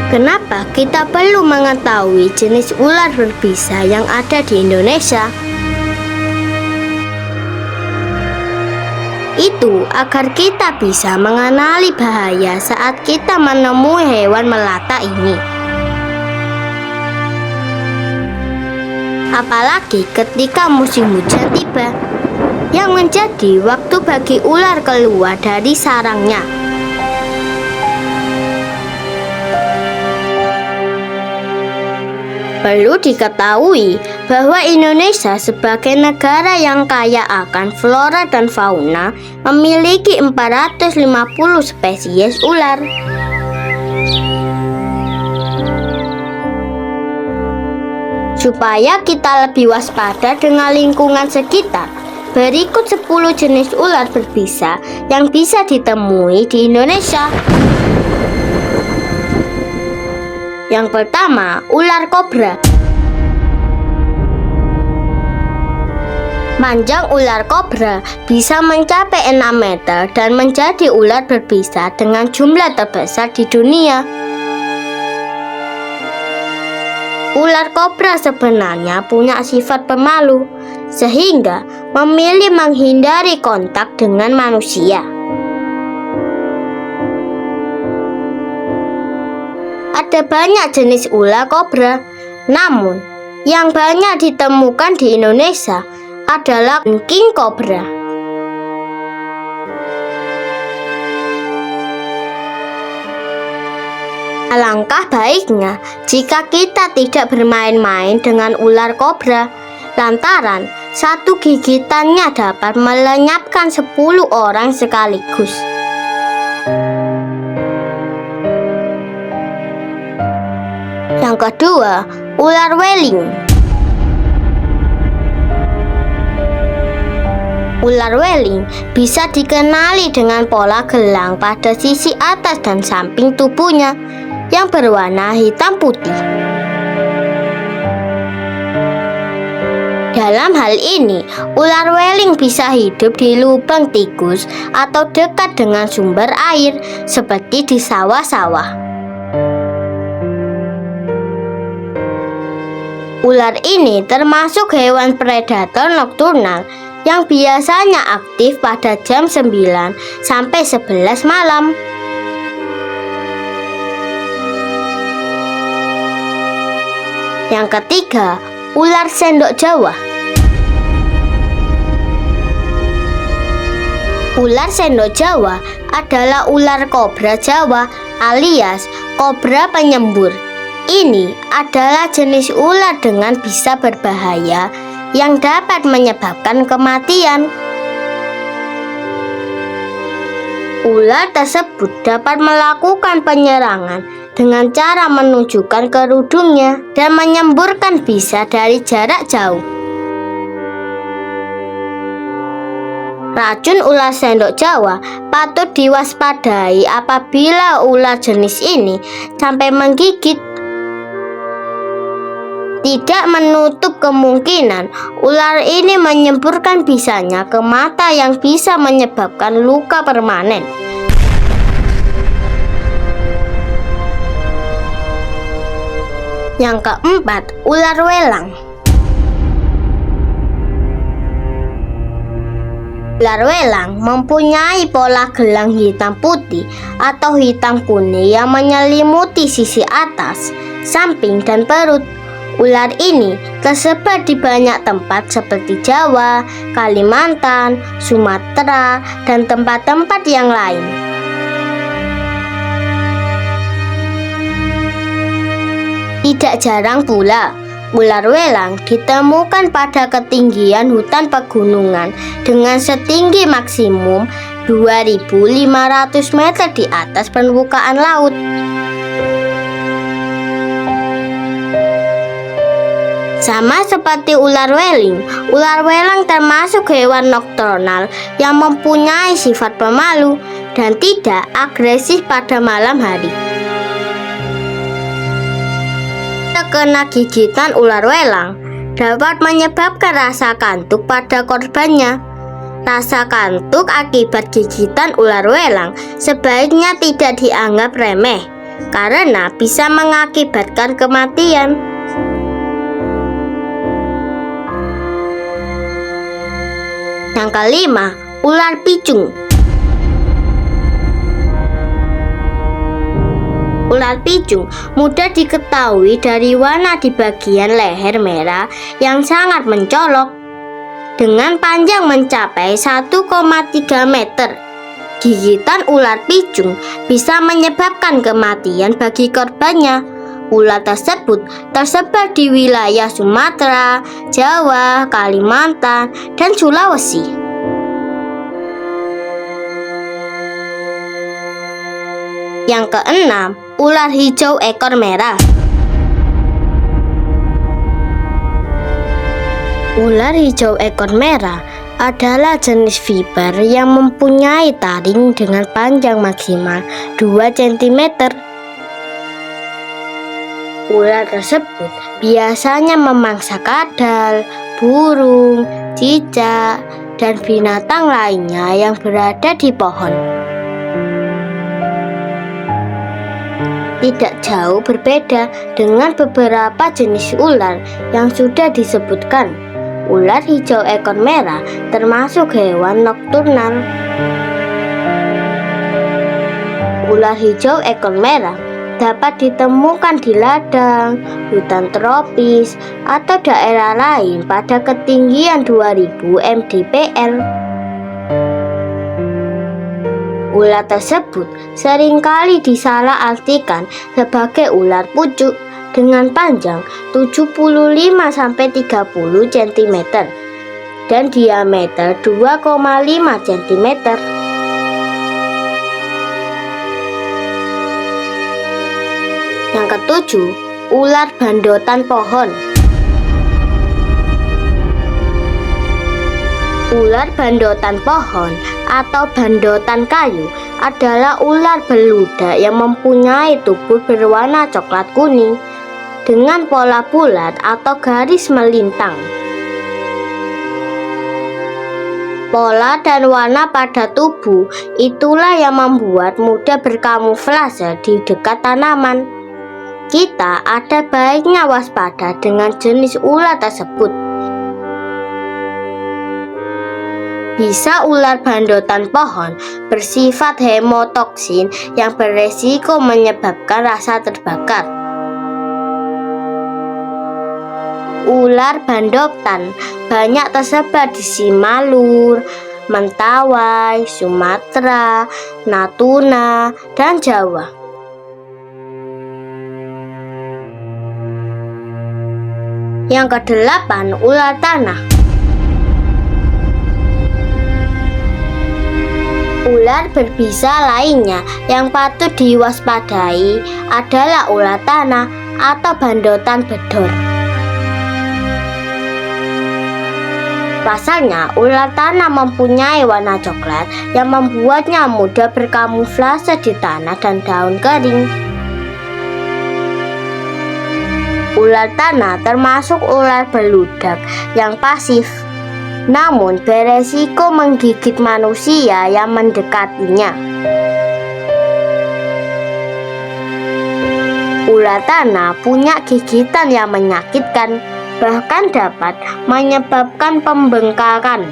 Kenapa kita perlu mengetahui jenis ular berbisa yang ada di Indonesia? Itu agar kita bisa mengenali bahaya saat kita menemui hewan melata ini. Apalagi ketika musim hujan tiba, yang menjadi waktu bagi ular keluar dari sarangnya. Perlu diketahui bahwa Indonesia sebagai negara yang kaya akan flora dan fauna memiliki 450 spesies ular. Supaya kita lebih waspada dengan lingkungan sekitar, berikut 10 jenis ular berbisa yang bisa ditemui di Indonesia. Yang pertama, ular kobra. Panjang ular kobra bisa mencapai 6 meter dan menjadi ular berbisa dengan jumlah terbesar di dunia. Ular kobra sebenarnya punya sifat pemalu, sehingga memilih menghindari kontak dengan manusia. Ada banyak jenis ular kobra, namun yang banyak ditemukan di Indonesia adalah king cobra. Alangkah baiknya jika kita tidak bermain-main dengan ular kobra, lantaran satu gigitannya dapat melenyapkan 10 orang sekaligus. Yang kedua, ular weling. Ular weling bisa dikenali dengan pola gelang pada sisi atas dan samping tubuhnya yang berwarna hitam putih. Dalam hal ini, ular weling bisa hidup di lubang tikus atau dekat dengan sumber air seperti di sawah-sawah. Ular ini termasuk hewan predator nokturnal yang biasanya aktif pada jam 9 sampai 11 malam. Yang ketiga, ular sendok Jawa. Ular sendok Jawa adalah ular kobra Jawa alias kobra penyembur. Ini adalah jenis ular dengan bisa berbahaya yang dapat menyebabkan kematian. Ular tersebut dapat melakukan penyerangan dengan cara menunjukkan kerudungnya dan menyemburkan bisa dari jarak jauh. Racun ular sendok Jawa patut diwaspadai apabila ular jenis ini sampai menggigit. Tidak menutup kemungkinan ular ini menyemburkan bisanya ke mata yang bisa menyebabkan luka permanen. Yang keempat, ular welang. Ular welang mempunyai pola gelang hitam putih atau hitam kuning yang menyelimuti sisi atas, samping, dan perut. Ular ini tersebar di banyak tempat seperti Jawa, Kalimantan, Sumatera, dan tempat-tempat yang lain. Tidak jarang pula, ular welang ditemukan pada ketinggian hutan pegunungan dengan setinggi maksimum 2.500 meter di atas permukaan laut. Sama seperti ular welang termasuk hewan nokturnal yang mempunyai sifat pemalu dan tidak agresif pada malam hari. Terkena gigitan ular welang dapat menyebabkan rasa kantuk pada korbannya. Rasa kantuk akibat gigitan ular welang sebaiknya tidak dianggap remeh, karena bisa mengakibatkan kematian. Yang kelima, ular picung. Ular picung mudah diketahui dari warna di bagian leher merah yang sangat mencolok. Dengan panjang mencapai 1,3 meter, gigitan ular picung bisa menyebabkan kematian bagi korbannya. Ular tersebut tersebar di wilayah Sumatera, Jawa, Kalimantan, dan Sulawesi. Yang keenam, ular hijau ekor merah. Ular hijau ekor merah adalah jenis viper yang mempunyai taring dengan panjang maksimal 2 cm. Ular tersebut biasanya memangsa kadal, burung, cicak, dan binatang lainnya yang berada di pohon. Tidak jauh berbeda dengan beberapa jenis ular yang sudah disebutkan. Ular hijau ekor merah termasuk hewan nokturnal. Ular hijau ekor merah dapat ditemukan di ladang, hutan tropis, atau daerah lain pada ketinggian 2000 mdpl. Ular tersebut seringkali disalahartikan sebagai ular pucuk dengan panjang 75-30 cm dan diameter 2,5 cm. Yang ketujuh, ular bandotan pohon. Ular bandotan pohon atau bandotan kayu adalah ular beludak yang mempunyai tubuh berwarna coklat kuning dengan pola bulat atau garis melintang. Pola dan warna pada tubuh itulah yang membuat mudah berkamuflase di dekat tanaman. Kita ada baiknya waspada dengan jenis ular tersebut. Bisa ular bandotan pohon bersifat hemotoksin yang beresiko menyebabkan rasa terbakar. Ular bandotan banyak tersebar di Simalur, Mentawai, Sumatera, Natuna, dan Jawa. Yang kedelapan, ular tanah. Ular berbisa lainnya yang patut diwaspadai adalah ular tanah atau bandotan bedor. Pasalnya, ular tanah mempunyai warna coklat yang membuatnya mudah berkamuflase di tanah dan daun kering. Ular tanah termasuk ular beludak yang pasif, namun beresiko menggigit manusia yang mendekatinya. Ular tanah punya gigitan yang menyakitkan, bahkan dapat menyebabkan pembengkakan.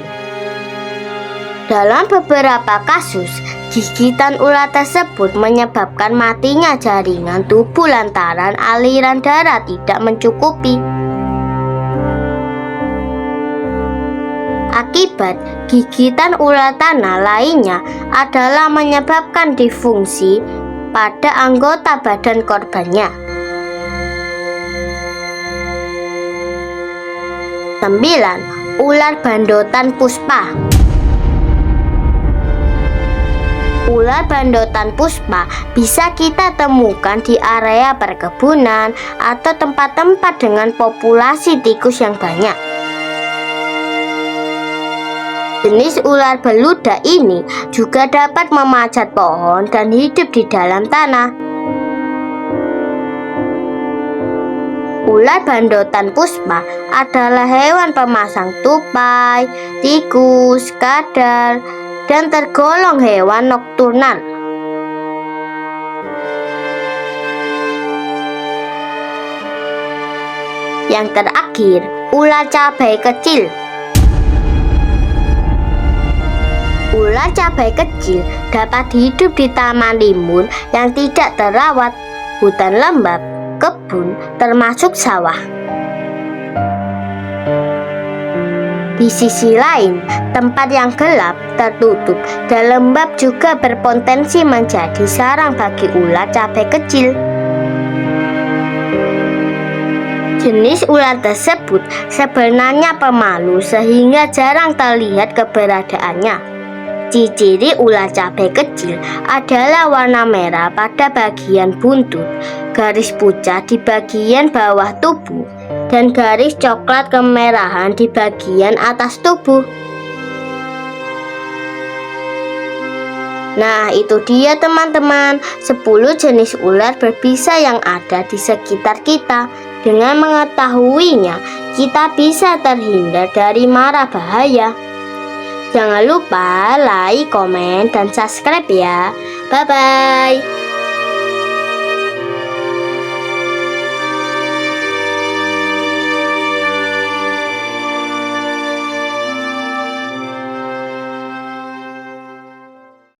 Dalam beberapa kasus, gigitan ular tersebut menyebabkan matinya jaringan tubuh lantaran aliran darah tidak mencukupi. Akibat gigitan ular tanah lainnya adalah menyebabkan disfungsi pada anggota badan korbannya. 9. Ular bandotan puspa. Ular bandotan puspa bisa kita temukan di area perkebunan atau tempat-tempat dengan populasi tikus yang banyak. Jenis ular beludak ini juga dapat memanjat pohon dan hidup di dalam tanah. Ular bandotan puspa adalah hewan pemasang tupai, tikus, kadal, dan tergolong hewan nokturnal. Yang terakhir, ular cabai kecil. Ular cabai kecil dapat hidup di taman limun yang tidak terawat, hutan lembab, kebun, termasuk sawah. Di sisi lain, tempat yang gelap, tertutup, dan lembab juga berpotensi menjadi sarang bagi ular cabai kecil. Jenis ular tersebut sebenarnya pemalu sehingga jarang terlihat keberadaannya. Ciri ular cabai kecil adalah warna merah pada bagian buntut, garis pucat di bagian bawah tubuh, dan garis coklat kemerahan di bagian atas tubuh. Nah, itu dia teman-teman, 10 jenis ular berbisa yang ada di sekitar kita. Dengan mengetahuinya, kita bisa terhindar dari mara bahaya. Jangan lupa like, komen, dan subscribe ya. Bye-bye.